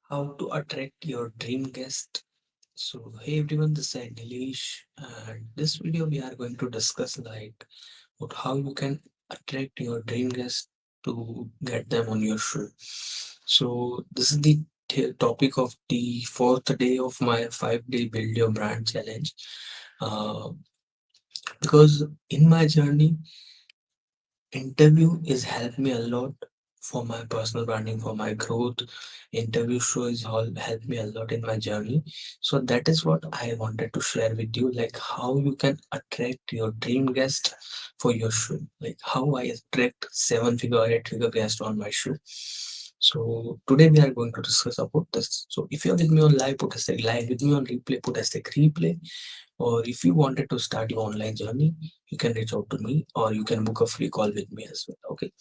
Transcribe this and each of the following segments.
How to attract your dream guest. So hey everyone, this is Nilesh, and this video we are going to discuss about how you can attract your dream guest to get them on your show. So this is the topic of the fourth day of my 5-day build your brand challenge. Uh, because in my journey interview is helped me a lot for my personal branding, for my growth. Interview shows all helped me a lot in my journey. So that is what I wanted to share with you, like how you can attract your dream guest for your show, like how I attract 7-figure or 8-figure guest on my show. So today we are going to discuss about this. So if you're with me on live, put a live, with me on replay, put a replay. Or if you wanted to start your online journey, you can reach out to me or you can book a free call with me as well. Okay.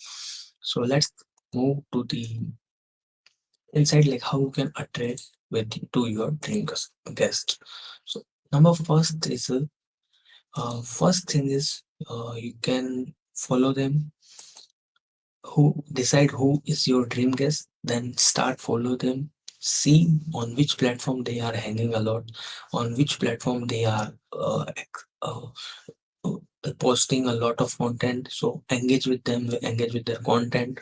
So let's move to the inside, like how you can attract with to your dream guest. So number first is first thing is you can follow them, who decide who is your dream guest, then start follow them, see on which platform they are hanging a lot, on which platform they are uh, posting a lot of content. So engage with them, engage with their content.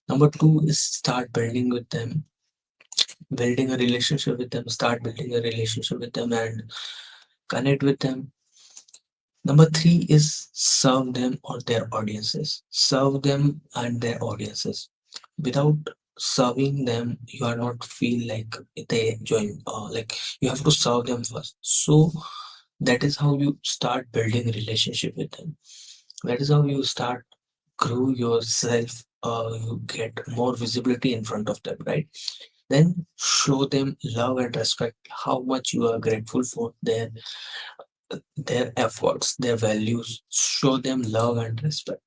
Number two is start building with them, building a relationship with them, start building a relationship with them and connect with them. Number three is serve them or their audiences, serve them and their audiences. Without serving them you are not feel like they join, like you have to serve them first. So that is how you start building relationship with them. That is how you start grow yourself. You get more visibility in front of them, right? Then show them love and respect, how much you are grateful for their efforts, their values. Show them love and respect,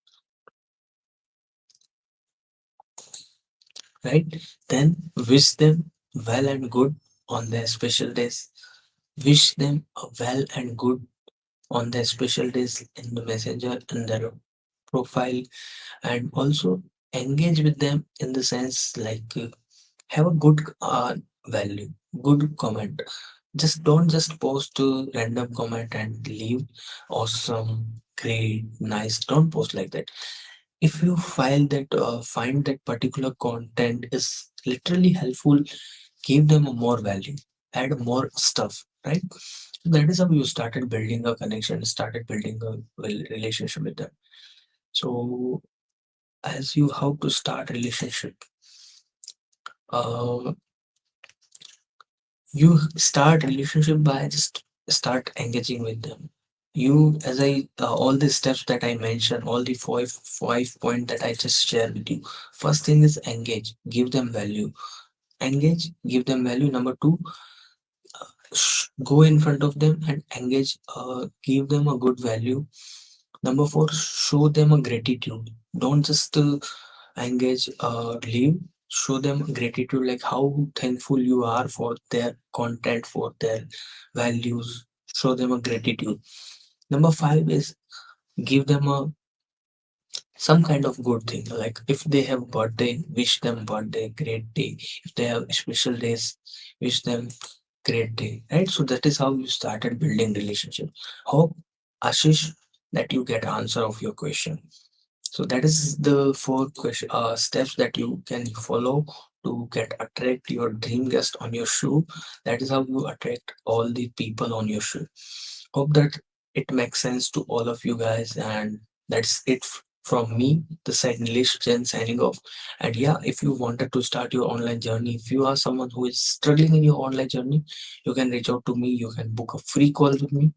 right? Then wish them well and good on their special days. Wish them a well and good on their special days in the messenger and their profile. And also engage with them in the sense like have a good value, good comment. Just don't just post a random comment and leave. Awesome, great, nice. Don't post like that. If you find that particular content is literally helpful, give them a more value, add more stuff, right? That is how you started building a connection, started building a relationship with them. So as you how to start relationship, uh, you start relationship by just start engaging with them. You as I all the steps that I mentioned, all the five point that I just shared with you. First thing is engage, give them value. Engage, give them value. Number two, go in front of them and engage, give them a good value. Number four, show them a gratitude. Don't just engage, leave. Show them gratitude, like how thankful you are for their content, for their values. Show them a gratitude. Number five is give them a some kind of good thing, like if they have birthday, wish them birthday great day. If they have special days, wish them great day, right? So that is how you started building relationship. Hope, Ashish, that you get answer of your question. So that is the four steps that you can follow to get attract your dream guest on your show. That is how you attract all the people on your show. Hope that it makes sense to all of you guys, and that's it from me. The side Nilesh Jain signing off. And yeah, if you wanted to start your online journey, if you are someone who is struggling in your online journey, you can reach out to me. You can book a free call with me,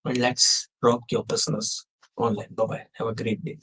and let's rock your business online. Bye bye. Have a great day.